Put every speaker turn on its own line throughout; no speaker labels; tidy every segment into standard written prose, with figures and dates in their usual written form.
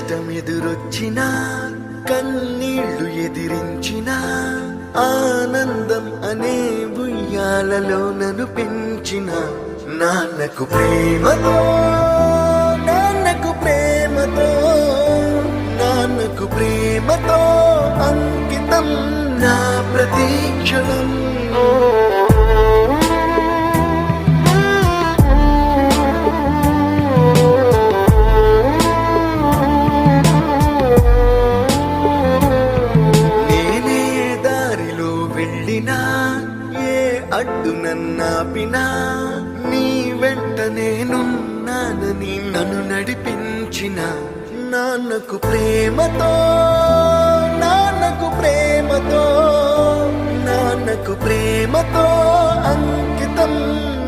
కష్టమెదురొచ్చినా కన్నీళ్లు ఎదిరించిన ఆనందం అనే ఉయ్యాలలో నన్ను పెంచిన నాన్నకు ప్రేమతో నాన్నకు ప్రేమతో నాన్నకు ప్రేమతో అంకితం నా ప్రతీక్షణం. అడ్డు నన్నాపినా నీ వెంట నేనున్నానని నన్ను నడిపించిన నాన్నకు ప్రేమతో నాన్నకు ప్రేమతో నాన్నకు ప్రేమతో అంకితం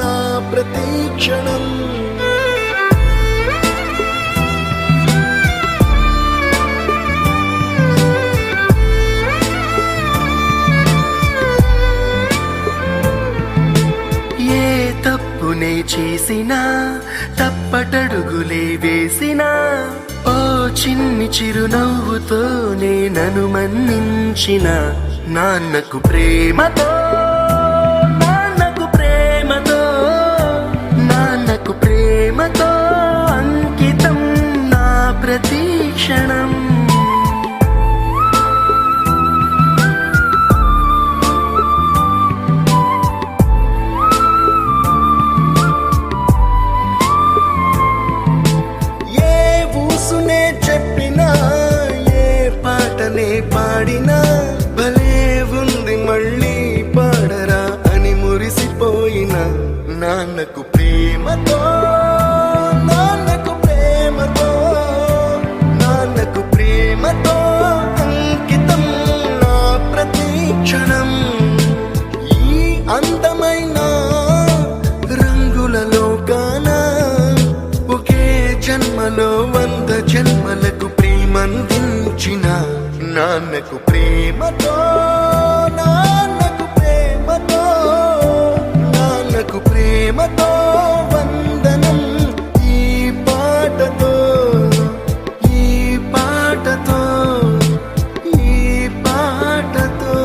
నా ప్రతీక్షణం. తప్పునే చేసినా తప్పటడుగులే వేసినా ఓ చిన్ని చిరునవ్వుతోనే నన్ను మన్నించిన నాన్నకు ప్రేమతో నాన్నకు ప్రేమతో నాన్నకు ప్రేమతో అంకితం నా ప్రతీక్షణం. పాడినా భలే ఉంది మళ్ళీ పాడరా అని మురిసిపోయిన నాన్నకు ప్రేమతో నాన్నకు ప్రేమతో నాన్నకు ప్రేమతో అంకితం నా ప్రతీక్షణం. ఈ అందమైన రంగుల లోకాన ఒకే జన్మలో 100 జన్మలకు ప్రేమందించిన నాన్నకు ప్రేమతో నాన్నకు ప్రేమతో నాన్నకు ప్రేమతో వందనం. ఈ పాటతో ఈ పాటతో ఈ పాటతో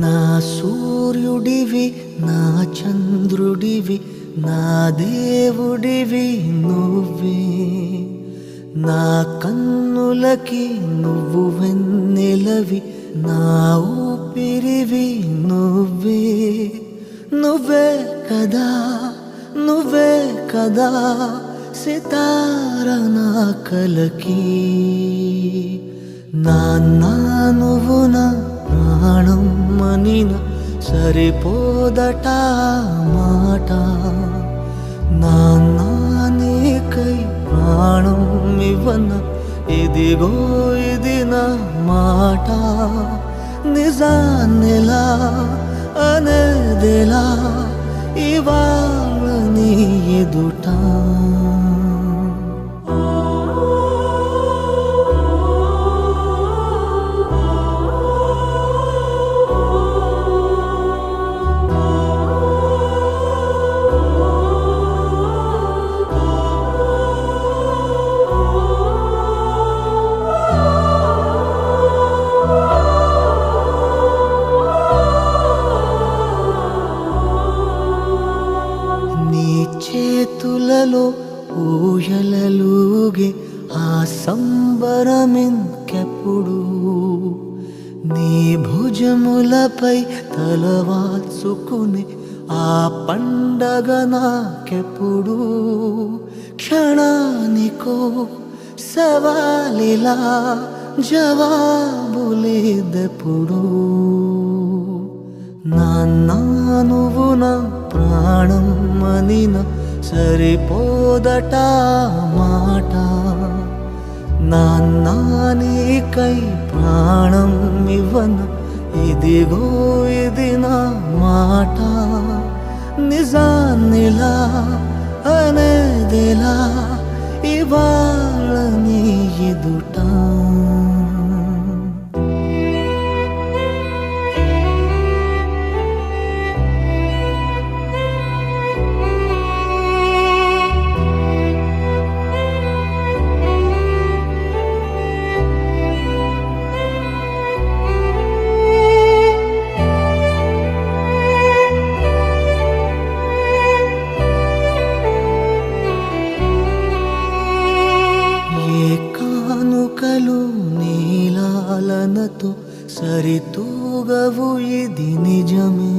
నా సూర్యుడివి నా చంద్రుడివి నా దేవుడివి నువ్వే నా కన్నులకి నువ్వు వెన్నెలవి నా ఊపిరివి నువ్వే నువ్వే కదా నువ్వే కదా సితార నా కలకి నాన్నా నువ్వు నా ప్రాణం మనిన సరిపోదట మాట నాన్నా నీకై ప్రాణం ఇవ్వన ఇదిగో ఇది నా మాట నిజాన్నెలా అనేదెలా ఇవాళ నీ ఎదుట చేతులలో ఊయలలుగే ఆ సంబరమింకెప్పుడు నీ భుజములపై తలవాల్చుకుని ఆ పండగ నాకెప్పుడు క్షణానికో సవాలిలా జవాబులేదెప్పుడు నాన్నా నువ్వు నా ప్రాణం అనిన సరిపోదట మాట నాన్నా నీకై ప్రాణం ఇవ్వన ఇదిగో ఇది నా మాట నిజాన్నిలా అనేదిలా ఇవాళ నీ ఎదుట కానుకలు నీలాలనతో సరితూగవు ఇది నిజమే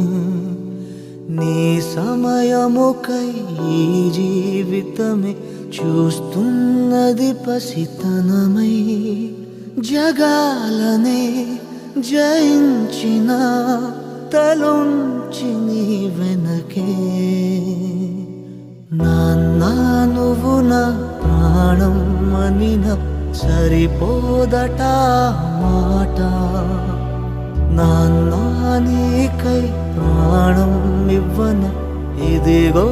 నీ సమయముకై ఈ జీవితమే చూస్తున్నది పసితనమై జగాలనే జయించిన తలొంచి నీ వెనకే నాన్నా నువ్వు నా ప్రాణం అనిన సరిపోదట మాట నాన్నా నీకై ప్రాణం ఇవ్వన ఇదిగో